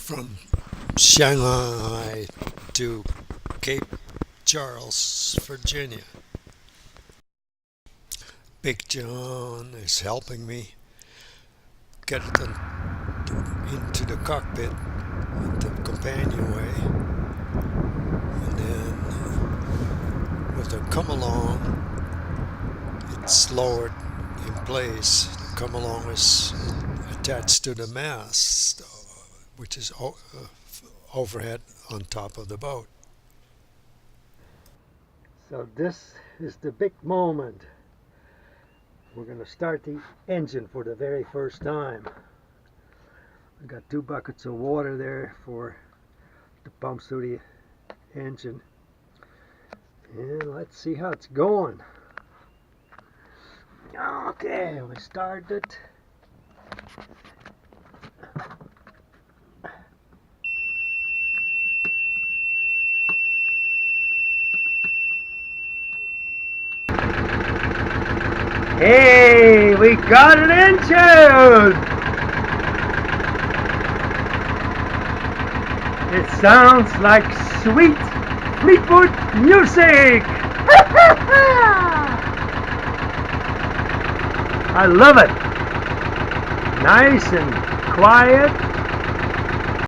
from Shanghai to Cape Charles, Virginia. Big John is helping me get it into the cockpit, into the companionway, and then with the come along, it's lowered in place. The come along is attached to the mast, which is overhead on top of the boat. So this is the big moment. We're going to start the engine for the very first time. I got 2 buckets of water there for the pumps through the engine. And let's see how it's going. Okay, we started. Hey, we got an engine! It sounds like sweet Fleetwood music! I love it! Nice and quiet.